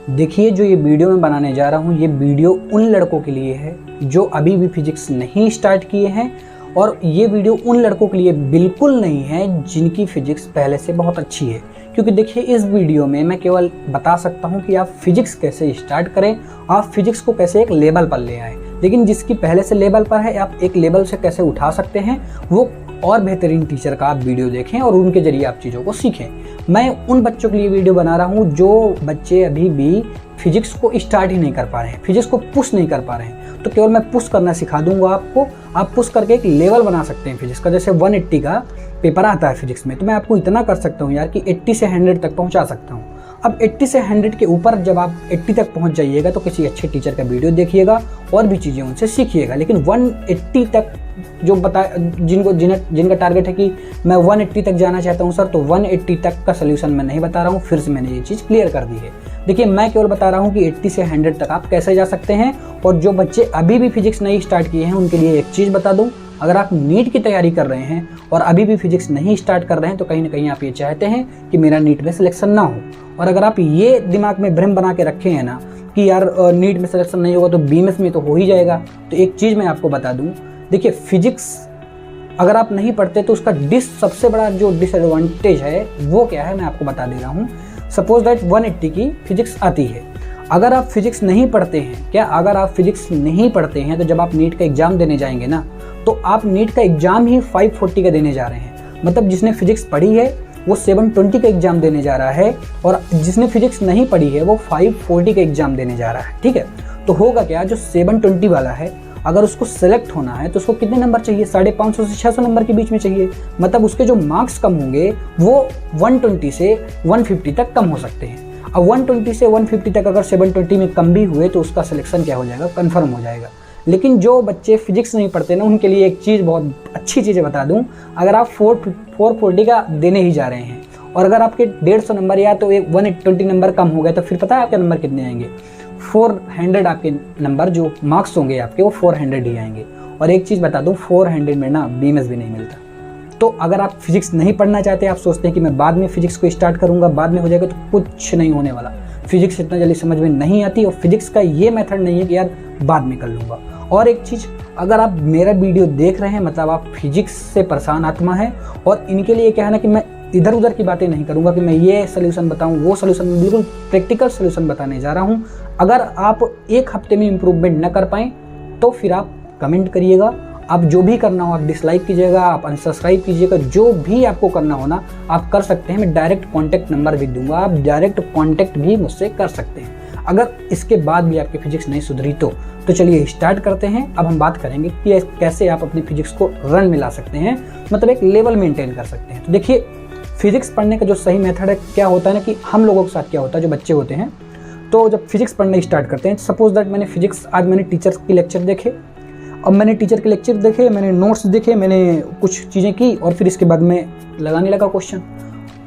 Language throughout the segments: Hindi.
देखिए, जो ये वीडियो मैं बनाने जा रहा हूँ, ये वीडियो उन लड़कों के लिए है जो अभी भी फिजिक्स नहीं स्टार्ट किए हैं, और ये वीडियो उन लड़कों के लिए बिल्कुल नहीं है जिनकी फिजिक्स पहले से बहुत अच्छी है। क्योंकि देखिए, इस वीडियो में मैं केवल बता सकता हूँ कि आप फिजिक्स कैसे स्टार्ट करें, आप फिजिक्स को कैसे एक लेवल पर ले आएँ। लेकिन जिसकी पहले से लेवल पर है, आप एक लेवल से कैसे उठा सकते हैं, वो और बेहतरीन टीचर का आप वीडियो देखें और उनके जरिए आप चीज़ों को सीखें। मैं उन बच्चों के लिए वीडियो बना रहा हूँ जो बच्चे अभी भी फिजिक्स को स्टार्ट ही नहीं कर पा रहे हैं, फिजिक्स को पुश नहीं कर पा रहे हैं। तो केवल मैं पुश करना सिखा दूंगा आपको, आप पुश करके एक लेवल बना सकते हैं फिजिक्स का। जैसे 180 का पेपर आता है फिजिक्स में, तो मैं आपको इतना कर सकता हूँ यार कि 80 से 100 तक पहुँचा सकता हूँ। अब 80 से 100 के ऊपर जब आप 80 तक पहुंच जाइएगा तो किसी अच्छे टीचर का वीडियो देखिएगा और भी चीज़ें उनसे सीखिएगा। लेकिन 180 तक जो जिनका टारगेट है कि मैं 180 तक जाना चाहता हूं सर, तो 180 तक का सोल्यूशन मैं नहीं बता रहा हूं, फिर से मैंने ये चीज़ क्लियर कर दी है। देखिए, मैं केवल बता रहा हूं कि 80 से 100 तक आप कैसे जा सकते हैं। और जो बच्चे अभी भी फिजिक्स नहीं स्टार्ट किए हैं उनके लिए एक चीज़ बता दूँ, अगर आप नीट की तैयारी कर रहे हैं और अभी भी फिजिक्स नहीं स्टार्ट कर रहे हैं तो कहीं ना कहीं आप ये चाहते हैं कि मेरा नीट में सिलेक्शन ना हो। और अगर आप ये दिमाग में भ्रम बना के रखे हैं ना कि यार नीट में सिलेक्शन नहीं होगा तो बीएमएस में तो हो ही जाएगा, तो एक चीज़ मैं आपको बता दूं, देखिए फिजिक्स अगर आप नहीं पढ़ते तो उसका सबसे बड़ा जो डिसएडवांटेज है वो क्या है, मैं आपको बता दे रहा हूँ। सपोज दैट 180 की फिजिक्स आती है, अगर आप फिजिक्स नहीं पढ़ते हैं, अगर आप फिजिक्स नहीं पढ़ते हैं तो जब आप नीट का एग्जाम देने जाएंगे ना, तो आप नीट का एग्जाम ही 540 का देने जा रहे हैं। मतलब जिसने फिजिक्स पढ़ी है वो 720 का एग्जाम देने जा रहा है, और जिसने फिजिक्स नहीं पढ़ी है वो 540 का एग्जाम देने जा रहा है। ठीक है, तो होगा क्या, जो 720 वाला है अगर उसको सेलेक्ट होना है तो उसको कितने नंबर चाहिए, 550 से 600 नंबर के बीच में चाहिए। मतलब उसके जो मार्क्स कम होंगे वो 120 से 150 तक कम हो सकते हैं। अब 120 से 150 तक अगर 720 में कम भी हुए तो उसका सिलेक्शन क्या हो जाएगा, कंफर्म हो जाएगा। लेकिन जो बच्चे फिजिक्स नहीं पढ़ते ना, उनके लिए एक चीज़, बहुत अच्छी चीज़ बता दूं, अगर आप 440 का देने ही जा रहे हैं और अगर आपके 150 नंबर या तो 120 नंबर कम हो गए तो फिर पता है आपके नंबर कितने आएंगे, 400 आपके नंबर जो मार्क्स होंगे आपके वो 400 ही आएंगे। और एक चीज़ बता दूं, 400 में ना बीएमएस भी नहीं मिलता। तो अगर आप फिजिक्स नहीं पढ़ना चाहते, आप सोचते हैं कि मैं बाद में फिजिक्स को स्टार्ट करूंगा, बाद में हो जाएगा, तो कुछ नहीं होने वाला। फिजिक्स इतना जल्दी समझ में नहीं आती, और फिजिक्स का ये मेथड नहीं है कि यार बाद में कर लूँगा। और एक चीज़, अगर आप मेरा वीडियो देख रहे हैं मतलब आप फिजिक्स से परेशान आत्मा है, और इनके लिए क्या है ना कि मैं इधर उधर की बातें नहीं करूँगा कि मैं ये सोल्यूशन बताऊँ वो सोल्यूशन, बिल्कुल प्रैक्टिकल सोल्यूशन बताने जा रहा हूँ। अगर आप एक हफ्ते में इम्प्रूवमेंट न कर पाएँ तो फिर आप कमेंट करिएगा, आप जो भी करना हो, आप डिसलाइक कीजिएगा, आप अनसब्सक्राइब कीजिएगा, जो भी आपको करना हो ना आप कर सकते हैं। मैं डायरेक्ट कॉन्टैक्ट नंबर भी दूंगा, आप डायरेक्ट कॉन्टैक्ट भी मुझसे कर सकते हैं। अगर इसके बाद भी आपकी फिजिक्स नहीं सुधरी तो चलिए स्टार्ट करते हैं। अब हम बात करेंगे कि कैसे आप अपनी फिजिक्स को रन में ला सकते हैं, मतलब एक लेवल मेंटेन कर सकते हैं। तो देखिए, फिजिक्स पढ़ने का जो सही मेथड है, क्या होता है ना कि हम लोगों के साथ क्या होता है, जो बच्चे होते हैं तो जब फिजिक्स पढ़ना स्टार्ट करते हैं, सपोज दैट मैंने फिजिक्स, आज मैंने टीचर के लेक्चर देखे, अब मैंने टीचर के लेक्चर देखे, मैंने नोट्स देखे, मैंने कुछ चीज़ें की, और फिर इसके बाद मैं लगाने लगा क्वेश्चन।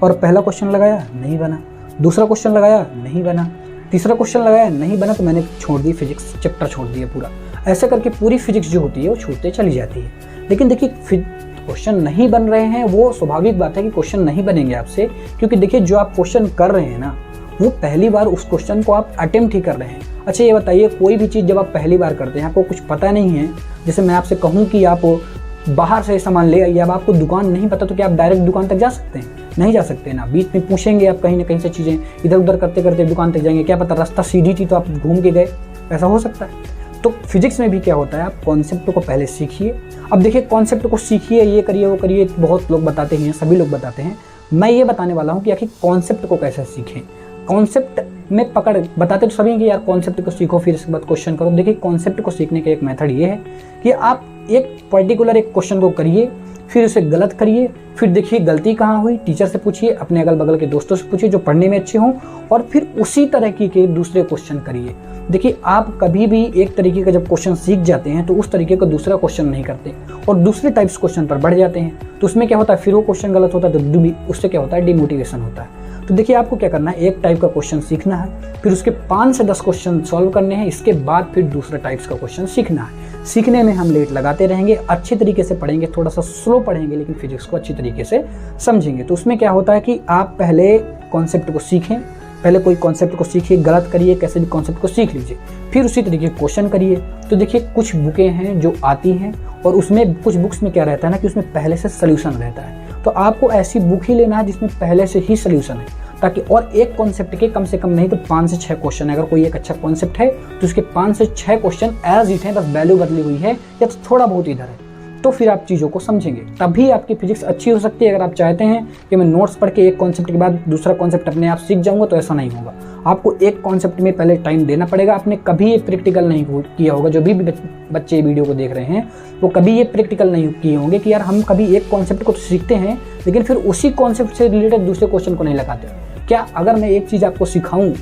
और पहला क्वेश्चन लगाया नहीं बना, दूसरा क्वेश्चन लगाया नहीं बना, तीसरा क्वेश्चन लगाया नहीं बना, तो मैंने छोड़ दी, फिजिक्स चैप्टर छोड़ दिया पूरा। ऐसे करके पूरी फिजिक्स जो होती है वो छूटते चली जाती है। लेकिन देखिए, क्वेश्चन नहीं बन रहे हैं, वो स्वाभाविक बात है कि क्वेश्चन नहीं बनेंगे आपसे, क्योंकि देखिए जो आप क्वेश्चन कर रहे हैं ना, वो पहली बार उस क्वेश्चन को आप अटेम्प्ट ही कर रहे हैं। अच्छा ये बताइए, कोई भी चीज़ जब आप पहली बार करते हैं, आपको कुछ पता नहीं है, जैसे मैं आपसे कहूँ कि आप बाहर से सामान ले आइए, अब आपको दुकान नहीं पता तो क्या आप डायरेक्ट दुकान तक जा सकते हैं? नहीं जा सकते ना, बीच में पूछेंगे आप कहीं ना कहीं से चीज़ें, इधर उधर करते करते दुकान तक जाएंगे, क्या पता रास्ता सीधी थी तो आप घूम के गए, ऐसा हो सकता है। तो फिजिक्स में भी क्या होता है, आप कॉन्सेप्ट को पहले सीखिए। अब देखिए, कॉन्सेप्ट को सीखिए, ये करिए वो करिए, बहुत लोग बताते हैं, सभी लोग बताते हैं। मैं ये बताने वाला हूँ कि आखिर कॉन्सेप्ट को कैसे सीखें। कॉन्सेप्ट में पकड़ बताते तो सभी कि यार कॉन्सेप्ट को सीखो फिर इसके बाद क्वेश्चन करो। देखिए, कॉन्सेप्ट को सीखने का एक मेथड ये है कि आप एक पर्टिकुलर एक क्वेश्चन को करिए, फिर उसे गलत करिए, फिर देखिए गलती कहाँ हुई, टीचर से पूछिए, अपने अगल बगल के दोस्तों से पूछिए जो पढ़ने में अच्छे हों, और फिर उसी तरह के दूसरे क्वेश्चन करिए। देखिए, आप कभी भी एक तरीके का जब क्वेश्चन सीख जाते हैं तो उस तरीके का दूसरा क्वेश्चन नहीं करते और दूसरे टाइप्स क्वेश्चन पर बढ़ जाते हैं, तो उसमें क्या होता है, फिर वो क्वेश्चन गलत होता है तो उससे क्या होता है, डिमोटिवेशन होता है। तो देखिए, आपको क्या करना है, एक टाइप का क्वेश्चन सीखना है, फिर उसके 5 से 10 क्वेश्चन सॉल्व करने हैं, इसके बाद फिर दूसरा टाइप्स का क्वेश्चन सीखना है। सीखने में हम लेट लगाते रहेंगे, अच्छे तरीके से पढ़ेंगे, थोड़ा सा स्लो पढ़ेंगे, लेकिन फिजिक्स को अच्छी तरीके से समझेंगे। तो उसमें क्या होता है कि आप पहले कॉन्सेप्ट को सीखें, पहले कोई कॉन्सेप्ट को सीखिए, गलत करिए, कैसे भी कॉन्सेप्ट को सीख लीजिए, फिर उसी तरीके क्वेश्चन करिए। तो देखिए कुछ बुकें हैं जो आती हैं और उसमें कुछ बुक्स में क्या रहता है ना कि उसमें पहले से सोल्यूशन रहता है। तो आपको ऐसी बुक ही लेना है जिसमें पहले से ही सोल्यूशन है, ताकि और एक कॉन्सेप्ट के कम से कम नहीं तो 5 से 6 क्वेश्चन है। अगर कोई एक अच्छा कॉन्सेप्ट है तो उसके 5 से 6 क्वेश्चन एज इट है, बस वैल्यू बदली हुई है या तो थोड़ा बहुत इधर है, तो फिर आप चीज़ों को समझेंगे, तभी आपकी फिजिक्स अच्छी हो सकती है। अगर आप चाहते हैं कि मैं नोट्स पढ़ के एक कॉन्सेप्ट के बाद दूसरा कॉन्सेप्ट अपने आप सीख जाऊंगा, तो ऐसा नहीं होगा। आपको एक कॉन्सेप्ट में पहले टाइम देना पड़ेगा। आपने कभी ये प्रैक्टिकल नहीं किया होगा, जो भी बच्चे वीडियो को देख रहे हैं वो कभी ये प्रैक्टिकल नहीं किए होंगे कि यार हम कभी एक कॉन्सेप्ट को तो सीखते हैं लेकिन फिर उसी कॉन्सेप्ट से रिलेटेड दूसरे क्वेश्चन को नहीं लगाते। क्या अगर मैं एक चीज़ आपको सिखाऊं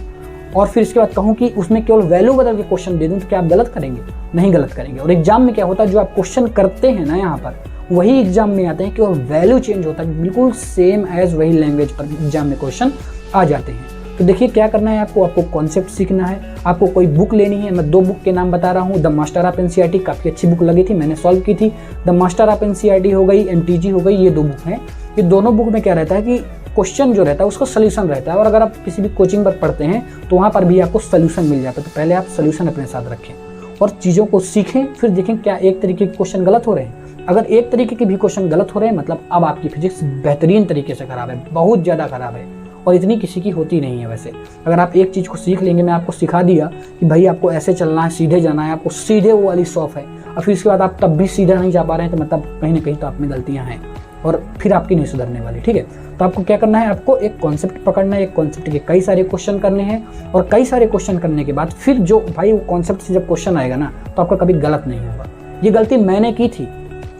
और फिर इसके बाद कहूँ कि उसमें केवल वैल्यू बदल के क्वेश्चन दे दूँ, तो क्या आप गलत करेंगे? नहीं गलत करेंगे। और एग्जाम में क्या होता है, जो आप क्वेश्चन करते हैं ना यहाँ पर, वही एग्जाम में आते हैं कि और वैल्यू चेंज होता है, बिल्कुल सेम एज वही लैंग्वेज पर एग्जाम में क्वेश्चन आ जाते हैं। तो देखिए क्या करना है आपको कॉन्सेप्ट सीखना है। आपको कोई बुक लेनी है, मैं 2 बुक के नाम बता रहा हूँ। द मास्टर ऑफ एनसीईआरटी काफ़ी अच्छी बुक लगी थी, मैंने सॉल्व की थी। द मास्टर ऑफ एनसीईआरटी हो गई, एमटीजी हो गई, ये 2 बुक हैं। ये दोनों बुक में क्या रहता है कि क्वेश्चन जो रहता है उसका सोल्यूशन रहता है, और अगर आप किसी भी कोचिंग पर पढ़ते हैं तो वहाँ पर भी आपको सोल्यूशन मिल जाता है। तो पहले आप सोल्यूशन अपने साथ रखें और चीज़ों को सीखें, फिर देखें क्या एक तरीके के क्वेश्चन गलत हो रहे हैं। अगर एक तरीके के भी क्वेश्चन गलत हो रहे हैं, मतलब अब आपकी फिजिक्स बेहतरीन तरीके से खराब है, बहुत ज़्यादा खराब है, और इतनी किसी की होती नहीं है वैसे। अगर आप एक चीज़ को सीख लेंगे, मैं आपको सिखा दिया कि भाई आपको ऐसे चलना है, सीधे जाना है, आपको सीधे वो वाली शॉप है, और फिर इसके बाद आप तब भी सीधा नहीं जा पा रहे हैं, तो मतलब कहीं ना कहीं तो आप में गलतियाँ हैं और फिर आपकी नहीं सुधरने वाली। ठीक है, तो आपको क्या करना है, आपको एक कॉन्सेप्ट पकड़ना है, एक कॉन्सेप्ट के कई सारे क्वेश्चन करने हैं, और कई सारे क्वेश्चन करने के बाद फिर जो भाई वो कॉन्सेप्ट से जब क्वेश्चन आएगा ना, तो आपका कभी गलत नहीं होगा। ये गलती मैंने की थी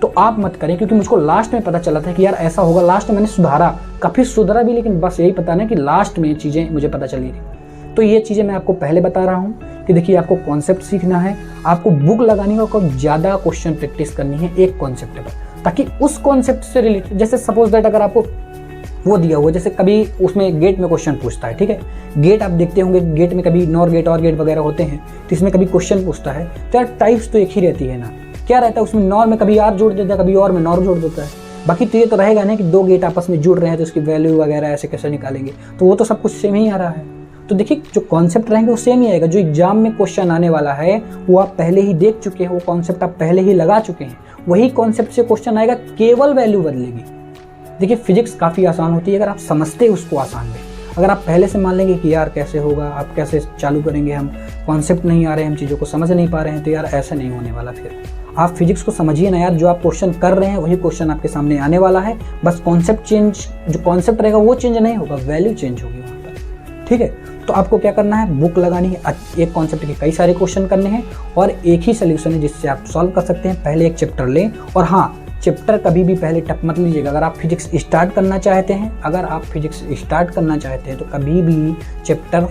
तो आप मत करें, क्योंकि मुझको लास्ट में पता चला था कि यार ऐसा होगा। लास्ट में मैंने सुधारा, काफ़ी सुधरा भी, लेकिन बस यही पता ना कि लास्ट में चीज़ें मुझे पता चली थी। तो ये चीज़ें मैं आपको पहले बता रहा हूँ कि देखिए आपको कॉन्सेप्ट सीखना है, आपको बुक लगानी है और ज़्यादा क्वेश्चन प्रैक्टिस करनी है एक कॉन्सेप्ट पर, ताकि उस कॉन्सेप्ट से रिलेटेड, जैसे सपोज दैट अगर आपको वो दिया हुआ, जैसे कभी उसमें गेट में क्वेश्चन पूछता है, ठीक है, गेट आप देखते होंगे, गेट में कभी नॉर गेट और गेट वगैरह होते हैं, तो इसमें कभी क्वेश्चन पूछता है, तो यार टाइप्स तो एक ही रहती है ना। क्या रहता है उसमें, नॉर में कभी आर जोड़ देता है, कभी और में नॉर जोड़ देता है। बाकी तो ये तो रहेगा ना कि 2 गेट आपस में जुड़ रहे हैं तो उसकी वैल्यू वगैरह ऐसे कैसे निकालेंगे, तो वो तो सब कुछ सेम ही आ रहा है। तो देखिए जो कॉन्सेप्ट रहेंगे वो सेम ही आएगा। जो एग्जाम में क्वेश्चन आने वाला है वो आप पहले ही देख चुके हैं, वो कॉन्सेप्ट आप पहले ही लगा चुके हैं, वही कॉन्सेप्ट से क्वेश्चन आएगा, केवल वैल्यू बदलेगी। देखिए फिजिक्स काफ़ी आसान होती है अगर आप समझते हैं उसको आसान में। अगर आप पहले से मान लेंगे कि यार कैसे होगा, आप कैसे चालू करेंगे, हम कॉन्सेप्ट नहीं आ रहे हैं, हम चीज़ों को समझ नहीं पा रहे हैं, तो यार ऐसा नहीं होने वाला। फिर आप फिजिक्स को समझिए ना यार, जो आप क्वेश्चन कर रहे हैं वही क्वेश्चन आपके सामने आने वाला है, बस कॉन्सेप्ट चेंज, जो कॉन्सेप्ट रहेगा वो चेंज नहीं होगा, वैल्यू चेंज होगी वहाँ पर। ठीक है, तो आपको क्या करना है, बुक लगानी है, एक कॉन्सेप्ट के कई सारे क्वेश्चन करने हैं और एक ही सोल्यूशन है जिससे आप सॉल्व कर सकते हैं। पहले एक चैप्टर लें, और हाँ, चैप्टर कभी भी पहले टफ मत लीजिएगा। अगर आप फिजिक्स स्टार्ट करना चाहते हैं, तो कभी भी चैप्टर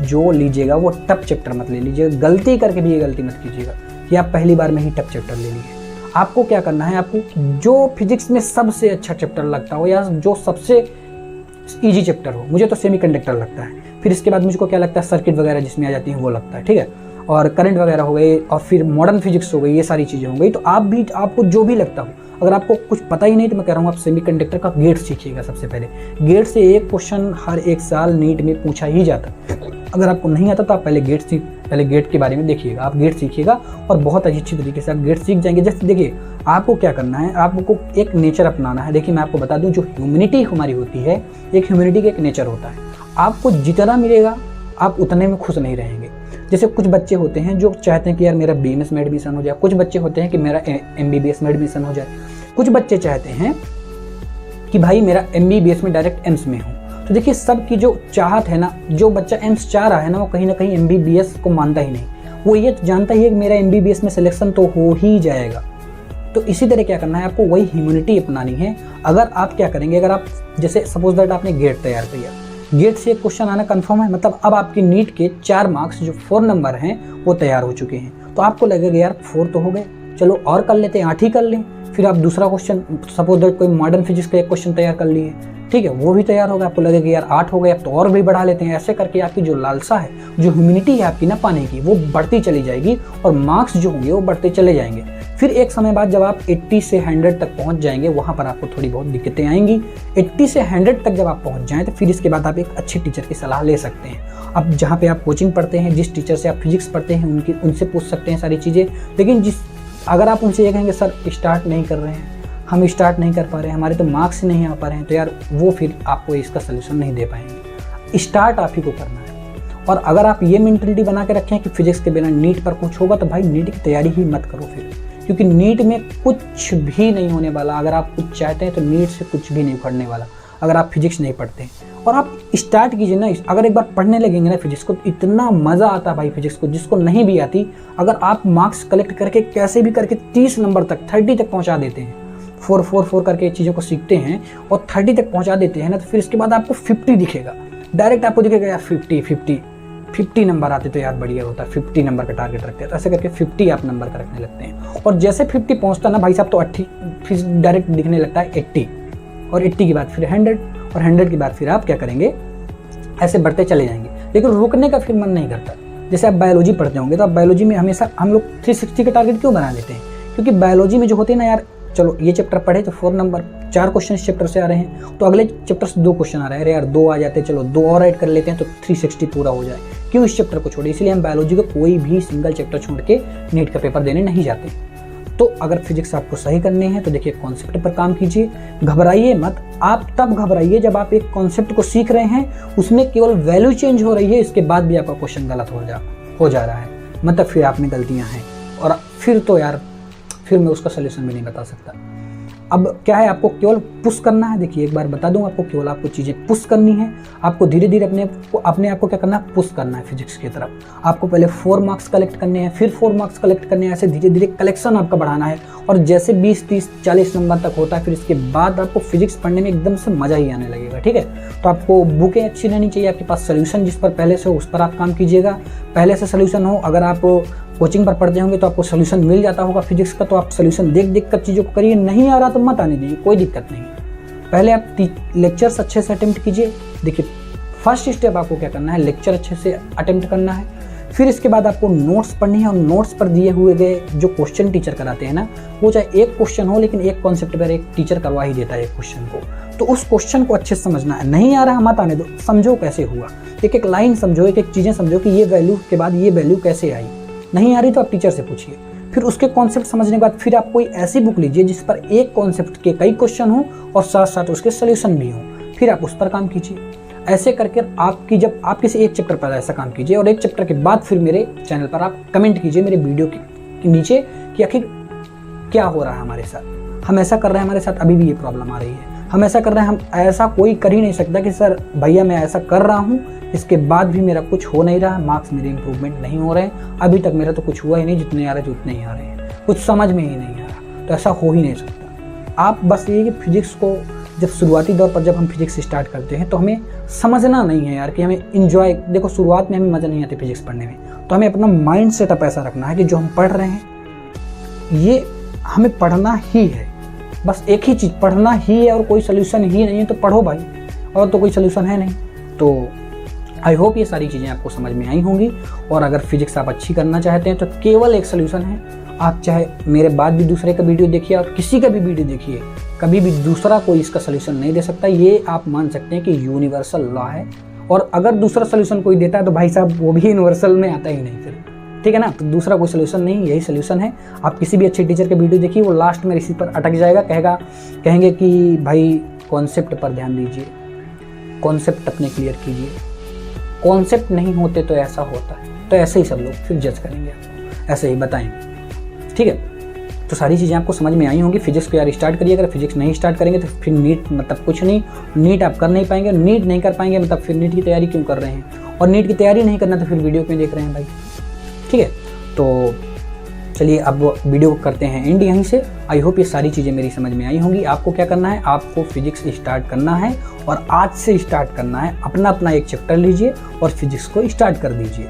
जो लीजिएगा वो टफ चैप्टर मत ले लीजिएगा। गलती करके भी ये गलती मत कीजिएगा कि आप पहली बार में ही टफ चैप्टर ले लीजिए। आपको क्या करना है, आपको जो फिजिक्स में सबसे अच्छा चैप्टर लगता हो या जो सबसे ईजी चैप्टर हो, मुझे तो सेमीकंडक्टर लगता है, फिर इसके बाद मुझको क्या लगता है, सर्किट वगैरह जिसमें आ जाती हैं वो लगता है, ठीक है, और करंट वगैरह हो गए, और फिर मॉडर्न फिजिक्स हो गई, ये सारी चीज़ें हो गई। तो आप भी, आपको जो भी लगता हो, अगर आपको कुछ पता ही नहीं तो मैं कह रहा हूँ आप सेमीकंडक्टर का गेट सीखिएगा। सबसे पहले गेट से एक क्वेश्चन हर एक साल नीट में पूछा ही जाता है। अगर आपको नहीं आता तो आप पहले गेट के बारे में देखिएगा, आप गेट सीखिएगा और बहुत अच्छी तरीके से आप गेट सीख जाएंगे। जैसे देखिए आपको क्या करना है, आपको एक नेचर अपनाना है। देखिए मैं आपको बता दूं, जो ह्यूमैनिटी हमारी होती है, एक ह्यूमैनिटी का एक नेचर होता है, आपको जितना मिलेगा आप उतने में खुश नहीं रहेंगे। जैसे कुछ बच्चे होते हैं जो चाहते हैं कि यार मेरा BMS में एडमिशन हो जाए, कुछ बच्चे होते हैं कि मेरा MBBS में एडमिशन हो जाए, कुछ बच्चे चाहते हैं कि भाई मेरा MBBS में डायरेक्ट एम्स में हो। तो देखिए सबकी जो चाहत है ना, जो बच्चा एम्स चाह रहा है ना, वो कहीं ना कहीं MBBS को मानता ही नहीं, वो ये जानता ही है कि मेरा MBBS में सिलेक्शन तो हो ही जाएगा। तो इसी तरह क्या करना है, आपको वही ह्यूमैनिटी अपनानी है। अगर आप क्या करेंगे, अगर आप जैसे सपोज दैट आपने गेट तैयार किया, गेट से एक क्वेश्चन आना कंफर्म है, मतलब अब आपकी नीट के 4 मार्क्स जो 4 नंबर हैं वो तैयार हो चुके हैं। तो आपको लगेगा यार 4 तो हो गए, चलो और कर लेते हैं, 8 ही कर लें। फिर आप दूसरा क्वेश्चन, सपोज दैट कोई मॉडर्न फिजिक्स का एक क्वेश्चन तैयार कर लिए, ठीक है, वो भी तैयार होगा। आपको लगेगा यार 8 हो गए, अब तो और भी बढ़ा लेते हैं। ऐसे करके आपकी जो लालसा है, जो ह्यूमिनिटी है आपकी ना पाने की, वो बढ़ती चली जाएगी और मार्क्स जो होंगे वो बढ़ते चले जाएंगे। फिर एक समय बाद जब आप 80 से 100 तक पहुंच जाएंगे, वहाँ पर आपको थोड़ी बहुत दिक्कतें आएंगी। 80 से 100 तक जब आप पहुंच जाएं तो फिर इसके बाद आप एक अच्छे टीचर की सलाह ले सकते हैं। अब जहाँ पे आप कोचिंग पढ़ते हैं, जिस टीचर से आप फिजिक्स पढ़ते हैं, उनसे पूछ सकते हैं सारी चीज़ें। लेकिन अगर आप उनसे ये कहेंगे सर स्टार्ट नहीं कर रहे हैं, हम स्टार्ट नहीं कर पा रहे हैं, हमारे तो मार्क्स नहीं आ पा रहे हैं, तो यार वो फिर आपको इसका सलूशन नहीं दे पाएंगे। स्टार्ट आप ही को करना है। और अगर आप ये मेंटलिटी बना के रखें कि फिजिक्स के बिना नीट पर कुछ होगा, तो भाई नीट की तैयारी ही मत करो फिर, क्योंकि नीट में कुछ भी नहीं होने वाला। अगर आप कुछ चाहते हैं तो नीट से कुछ भी नहीं उखड़ने वाला, अगर आप फिजिक्स नहीं पढ़ते हैं। और आप स्टार्ट कीजिए ना, अगर एक बार पढ़ने लगेंगे ना फिजिक्स को, तो इतना मज़ा आता है भाई फिजिक्स को, जिसको नहीं भी आती। अगर आप मार्क्स कलेक्ट करके कैसे भी करके 30 नंबर तक, 30 तक पहुँचा देते हैं, 4 करके चीज़ों को सीखते हैं और 30 तक पहुंचा देते हैं ना, तो फिर इसके बाद आपको 50 दिखेगा। डायरेक्ट आपको दिखेगा यार 50 नंबर आते तो यार बढ़िया होता है, 50 नंबर का टारगेट रखते हैं। तो ऐसे करके 50 आप नंबर का रखने लगते हैं। और जैसे 50 पहुंचता ना भाई साहब, तो 80 फिर डायरेक्ट दिखने लगता है 80, और 80 के बाद फिर 100, और 100 के बाद फिर आप क्या करेंगे, ऐसे बढ़ते चले जाएंगे। लेकिन रुकने का फिर मन नहीं करता। जैसे आप बायोलॉजी पढ़ते होंगे, तो आप बायोलॉजी में हमेशा हम लोग 360 का टारगेट क्यों बना लेते हैं? क्योंकि बायोलॉजी में जो होते हैं ना यार, चलो ये चैप्टर पढ़े तो 4 क्वेश्चन इस चैप्टर से आ रहे हैं, तो अगले चैप्टर से 2 क्वेश्चन आ रहे हैं, अरे यार 2 आ जाते, चलो 2 और ऐड कर लेते हैं तो 360 पूरा हो जाए। क्यों इस चैप्टर को छोड़े? इसलिए हम बायोलॉजी का कोई भी सिंगल चैप्टर छोड़ के नीट का पेपर देने नहीं जाते। तो अगर फिजिक्स आपको सही करनी है तो देखिए कॉन्सेप्ट पर काम कीजिए, घबराइए मत। आप तब घबराइए जब आप एक कॉन्सेप्ट को सीख रहे हैं, उसमें केवल वैल्यू चेंज हो रही है, इसके बाद भी आपका क्वेश्चन गलत हो जा रहा है, मतलब फिर आप में गलतियाँ हैं, और फिर तो यार फिर मैं उसका सलूशन भी नहीं बता सकता। अब क्या है, आपको केवल पुश करना है। देखिए एक बार बता दूं आपको, केवल आपको चीज़ें पुश करनी है। आपको धीरे धीरे अपने आप को क्या करना है, पुश करना है फिजिक्स की तरफ। आपको पहले 4 मार्क्स कलेक्ट करने हैं, फिर 4 मार्क्स कलेक्ट करने हैं, ऐसे धीरे धीरे कलेक्शन आपका बढ़ाना है। और जैसे 20, 30, 40 नंबर तक होता है, फिर इसके बाद आपको फिजिक्स पढ़ने में एकदम से मज़ा ही आने लगेगा। ठीक है, तो आपको बुकें अच्छी रहनी चाहिए, आपके पास सोल्यूशन जिस पर पहले से हो उस पर आप काम कीजिएगा। पहले से सोल्यूशन हो, अगर आप कोचिंग पर पढ़ते होंगे तो आपको सोल्यूशन मिल जाता होगा फिजिक्स का, तो आप सोल्यूशन देख कर चीज़ों को करिए। नहीं आ रहा तो मत आने दीजिए, कोई दिक्कत नहीं है। पहले आप लेक्चर्स अच्छे से अटेम्प्ट कीजिए। देखिए फर्स्ट स्टेप आपको क्या करना है, लेक्चर अच्छे से अटेम्प्ट करना है। फिर इसके बाद आपको नोट्स पढ़नी है, और नोट्स पर दिए हुए गए जो क्वेश्चन टीचर कराते हैं ना, वो चाहे एक क्वेश्चन हो, लेकिन एक कॉन्सेप्ट पर एक टीचर करवा ही देता है एक क्वेश्चन को, तो उस क्वेश्चन को अच्छे से समझना है। नहीं आ रहा मत आने दो, समझो कैसे हुआ, एक एक लाइन समझो, एक एक चीज़ें समझो कि ये वैल्यू के बाद ये वैल्यू कैसे आई। नहीं आ रही तो आप टीचर से पूछिए। फिर उसके कॉन्सेप्ट समझने के बाद फिर आप कोई ऐसी बुक लीजिए जिस पर एक कॉन्सेप्ट के कई क्वेश्चन हो और साथ साथ उसके सॉल्यूशन भी हो, फिर आप उस पर काम कीजिए। ऐसे करके आपकी जब आप किसी एक चैप्टर पर ऐसा काम कीजिए, और एक चैप्टर के बाद फिर मेरे चैनल पर आप कमेंट कीजिए मेरे वीडियो के नीचे कि आखिर क्या हो रहा है हमारे साथ, हम ऐसा कर रहे हैं, हमारे साथ अभी भी ये प्रॉब्लम आ रही है, हम ऐसा कर रहे हैं। हम ऐसा कोई कर ही नहीं सकता कि सर भैया मैं ऐसा कर रहा हूँ, इसके बाद भी मेरा कुछ हो नहीं रहा, मार्क्स मेरे इंप्रूवमेंट नहीं हो रहे हैं, अभी तक मेरा तो कुछ हुआ ही नहीं, जितने आ रहे थे उतने ही आ रहे हैं, कुछ समझ में ही नहीं आ रहा। तो ऐसा हो ही नहीं सकता। आप बस ये कि फिजिक्स को जब शुरुआती दौर पर जब हम फिजिक्स स्टार्ट करते हैं तो हमें समझना नहीं है यार कि हमें इन्जॉय, देखो शुरुआत में हमें मज़ा नहीं आती फिजिक्स पढ़ने में, तो हमें अपना माइंड सेटअप ऐसा रखना है कि जो हम पढ़ रहे हैं ये हमें पढ़ना ही है, बस एक ही चीज़ पढ़ना ही है, और कोई सोल्यूशन ही नहीं है तो पढ़ो भाई, और तो कोई सोल्यूशन है नहीं। तो आई होप ये सारी चीज़ें आपको समझ में आई होंगी। और अगर फिजिक्स आप अच्छी करना चाहते हैं तो केवल एक सोल्यूशन है, आप चाहे मेरे बाद भी दूसरे का वीडियो देखिए और किसी का भी वीडियो देखिए, कभी भी दूसरा कोई इसका सोल्यूशन नहीं दे सकता। ये आप मान सकते हैं कि यूनिवर्सल लॉ है, और अगर दूसरा सोल्यूशन कोई देता है तो भाई साहब वो भी यूनिवर्सल में आता ही नहीं फिर, ठीक है ना। तो दूसरा कोई सोल्यूशन नहीं, यही सोल्यूशन है। आप किसी भी अच्छे टीचर के वीडियो देखिए, वो लास्ट में इसी पर अटक जाएगा, कहेंगे कि भाई कॉन्सेप्ट पर ध्यान दीजिए, कॉन्सेप्ट अपने क्लियर कीजिए। कॉन्सेप्ट नहीं होते तो ऐसा होता है, तो ऐसे ही सब लोग फिर जज करेंगे, ऐसे ही बताएंगे, ठीक है। तो सारी चीज़ें आपको समझ में आई होंगी। फिजिक्स को यार स्टार्ट करिए, अगर फिजिक्स नहीं स्टार्ट करेंगे तो फिर नीट मतलब कुछ नहीं, नीट आप कर नहीं पाएंगे, नीट नहीं कर पाएंगे मतलब फिर नीट की तैयारी क्यों कर रहे हैं, और नीट की तैयारी नहीं करना तो फिर वीडियो क्यों देख रहे हैं भाई, ठीक है। तो चलिए अब वीडियो करते हैं एंड यहीं से। आई होप ये सारी चीज़ें मेरी समझ में आई होंगी। आपको क्या करना है, आपको फिजिक्स स्टार्ट करना है, और आज से स्टार्ट करना है। अपना एक चैप्टर लीजिए और फिजिक्स को स्टार्ट कर दीजिए।